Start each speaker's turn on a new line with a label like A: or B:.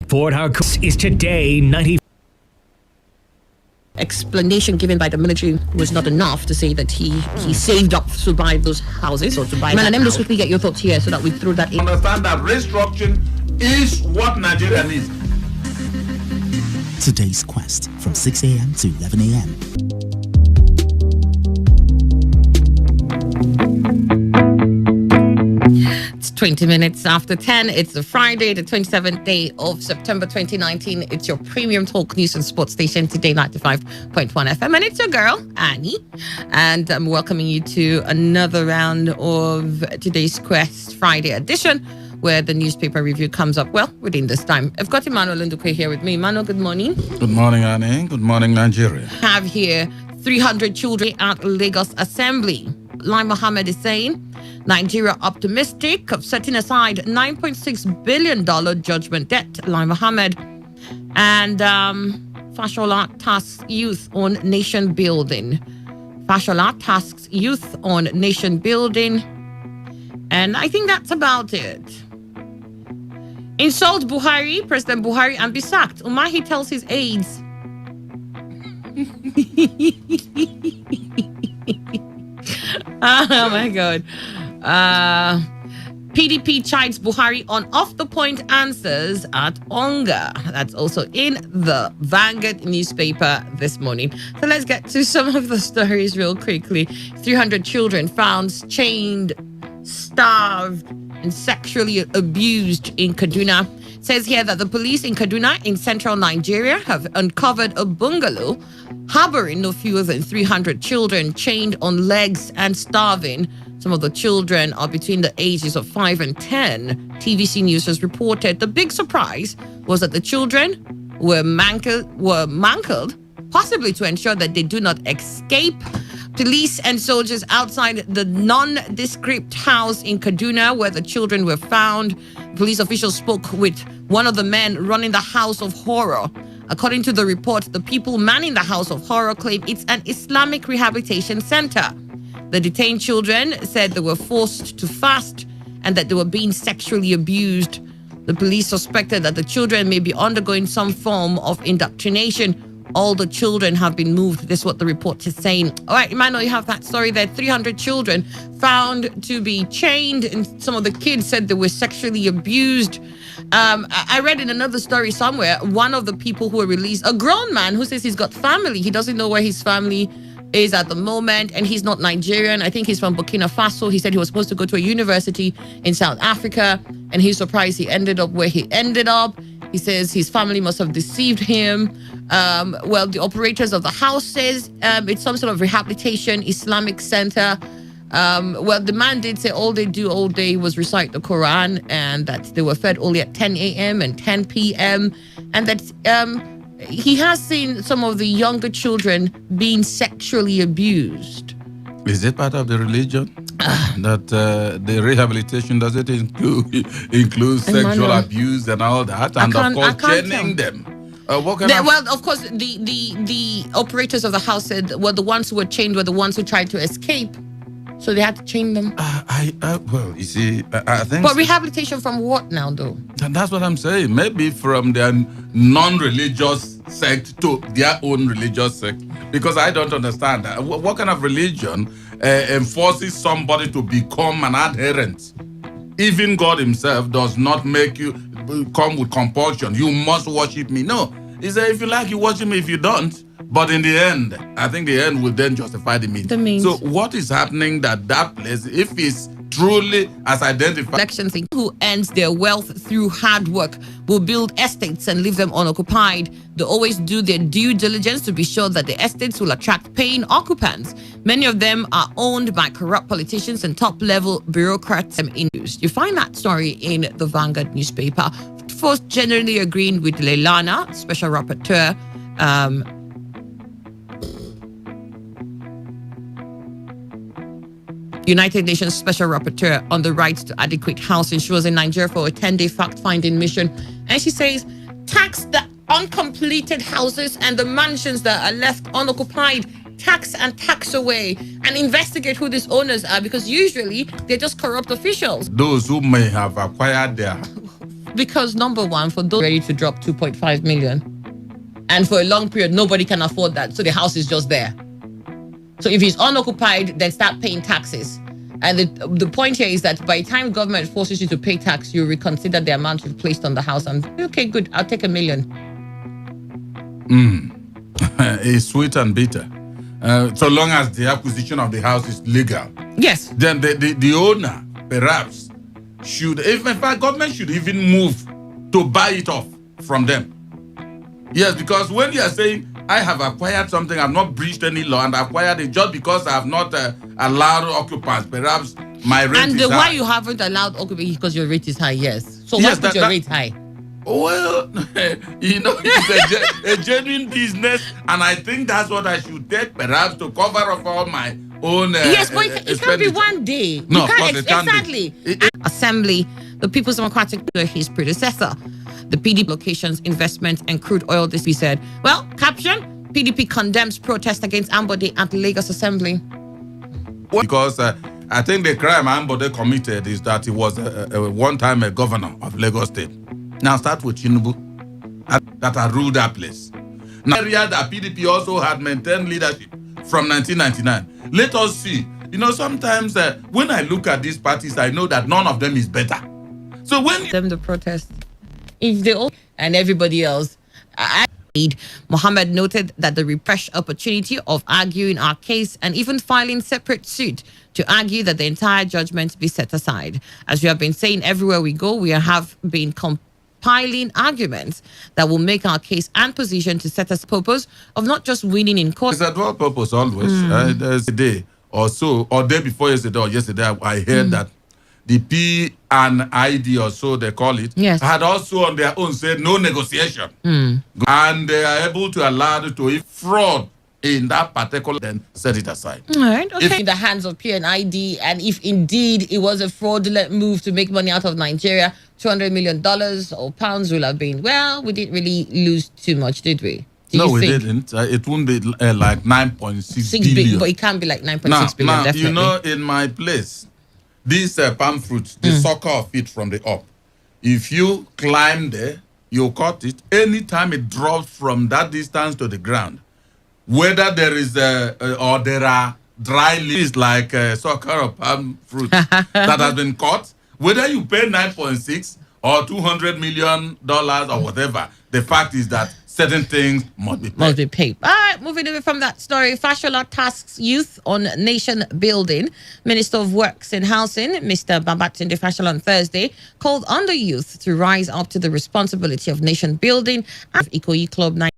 A: Fort Harcourt is Today 90.
B: Explanation given by the military was not enough to say that he saved up to buy those houses or to buy. Man, let me just quickly get your thoughts here so that we throw that in.
C: Understand that restructuring is what Nigeria needs.
D: Today's Quest from 6 a.m. to 11 a.m.
B: 20 minutes after 10. It's a Friday, the 27th day of September 2019. It's your premium talk news and sports station, Today 95.1 FM. And it's your girl, Annie. And I'm welcoming you to another round of today's Quest Friday edition, where the newspaper review comes up, well, within this time. I've got Emmanuel Ndukwe here with me. Emmanuel, good morning.
C: Good morning, Annie. Good morning, Nigeria.
B: Have here 300 children at Lagos Assembly. Lai Mohammed is saying, Nigeria optimistic of setting aside $9.6 billion judgment debt, Lai Mohammed. And Fashola tasks youth on nation building. Fashola tasks youth on nation building. And I think that's about it. Insult Buhari, President Buhari, and be sacked. Umahi tells his aides. Oh my God. PDP chides Buhari on off-the-point answers at Onga. That's also in the Vanguard newspaper this morning. So let's get to some of the stories real quickly. 300 children found chained, starved, and sexually abused in Kaduna. It says here that the police in Kaduna in central Nigeria have uncovered a bungalow harboring no fewer than 300 children chained on legs and starving. Some of the children are between the ages of 5 and 10. TVC News has reported the big surprise was that the children were mangled, possibly to ensure that they do not escape. Police and soldiers outside the nondescript house in Kaduna where the children were found. Police officials spoke with one of the men running the House of Horror. According to the report, the people manning the House of Horror claim it's an Islamic rehabilitation center. The detained children said they were forced to fast and that they were being sexually abused. The police suspected that the children may be undergoing some form of indoctrination. All the children have been moved. This is what the report is saying. All right, Emmanuel, you have that story there. 300 children found to be chained, and some of the kids said they were sexually abused. I read in another story somewhere, one of the people who were released, a grown man who says he's got family. He doesn't know where his family is at the moment, and he's not Nigerian. I think he's from Burkina Faso. He said he was supposed to go to a university in South Africa, and he's surprised he ended up where he ended up. He says his family must have deceived him. Well, the operators of the house says it's some sort of rehabilitation Islamic center. Well, the man did say all they do all day was recite the Quran, and that they were fed only at 10 a.m. and 10 p.m. and that he has seen some of the younger children being sexually abused.
C: Is it part of the religion? That the rehabilitation, does it include sexual abuse and all that? And of course, chaining them.
B: Well, of course, the operators of the house said, well, the ones who were chained were the ones who tried to escape. So they had to chain them.
C: Well, you see, I think...
B: But rehabilitation from what now, though?
C: And that's what I'm saying. Maybe from their non-religious sect to their own religious sect. Because I don't understand that. What kind of religion enforces somebody to become an adherent? Even God himself does not make you come with compulsion. You must worship me. No. He said, if you like, you worship me. If you don't. But in the end, I think the end will then justify the means. So what is happening that place, if it's truly as identified...
B: Elections who earns their wealth through hard work will build estates and leave them unoccupied. They always do their due diligence to be sure that the estates will attract paying occupants. Many of them are owned by corrupt politicians and top-level bureaucrats. You find that story in the Vanguard newspaper. First, generally agreeing with Leilana, Special Rapporteur, United Nations Special Rapporteur on the rights to adequate housing. She was in Nigeria for a 10-day fact-finding mission. And she says, tax the uncompleted houses and the mansions that are left unoccupied. Tax and tax away and investigate who these owners are, because usually they're just corrupt officials.
C: Those who may have acquired their
B: because number one, for those ready to drop 2.5 million, and for a long period, nobody can afford that. So the house is just there. So if it's unoccupied, then start paying taxes. And the point here is that by the time government forces you to pay tax, you reconsider the amount you've placed on the house. And okay, good, I'll take $1 million.
C: It's sweet and bitter. So long as the acquisition of the house is legal.
B: Yes.
C: Then the owner, perhaps, should, in fact, government should even move to buy it off from them. Yes, because when you are saying, I have acquired something, I've not breached any law, and I acquired it just because I have not allowed occupants, perhaps my rate is high.
B: And why you haven't allowed occupants? Because your rate is high, yes. So why put your rate high?
C: Well, it's a genuine business, and I think that's what I should take, perhaps, to cover up all my own
B: yes, but it can't be one day.
C: No, of course it can't
B: exactly.
C: be.
B: Assembly, the People's Democratic his predecessor, the PDP locations, investment, and crude oil. This we said. Well, caption: PDP condemns protest against Ambode at Lagos Assembly.
C: Because I think the crime Ambode committed is that he was one-time a governor of Lagos State. Now start with Tinubu that had ruled that place. Now, area that PDP also had maintained leadership from 1999. Let us see. You know, sometimes when I look at these parties, I know that none of them is better. So when
B: the protest, if they all and everybody else, Mohammed noted that the refreshed opportunity of arguing our case and even filing separate suit to argue that the entire judgment be set aside. As we have been saying everywhere we go, we have been compiling arguments that will make our case and position to set us purpose of not just winning in court.
C: It's a dual purpose always. There's a day or so, or day before yesterday or yesterday, I heard that the P&ID or so they call it, had also on their own said no negotiation. And they are able to allow it to, if fraud in that particular, then set it aside.
B: All right, okay. In the hands of P&ID, and if indeed it was a fraudulent move to make money out of Nigeria, $200 million or pounds will have been, well, we didn't really lose too much, did we?
C: No, we didn't. It won't be like 9.6 billion.
B: But it can't be like 9.6 billion, definitely.
C: You know, in my place, these palm fruits, the sucker of it from the up. If you climb there, you cut it. Anytime it drops from that distance to the ground, whether there is or there are dry leaves like sucker of palm fruit that has been cut, whether you pay 9.6 or $200 million or whatever, the fact is that certain things must be paid.
B: All right, moving away from that story, Fashola tasks youth on nation building. Minister of Works and Housing, Mr. Babatunde Fashola, on Thursday called on the youth to rise up to the responsibility of nation building. Ikoyi Club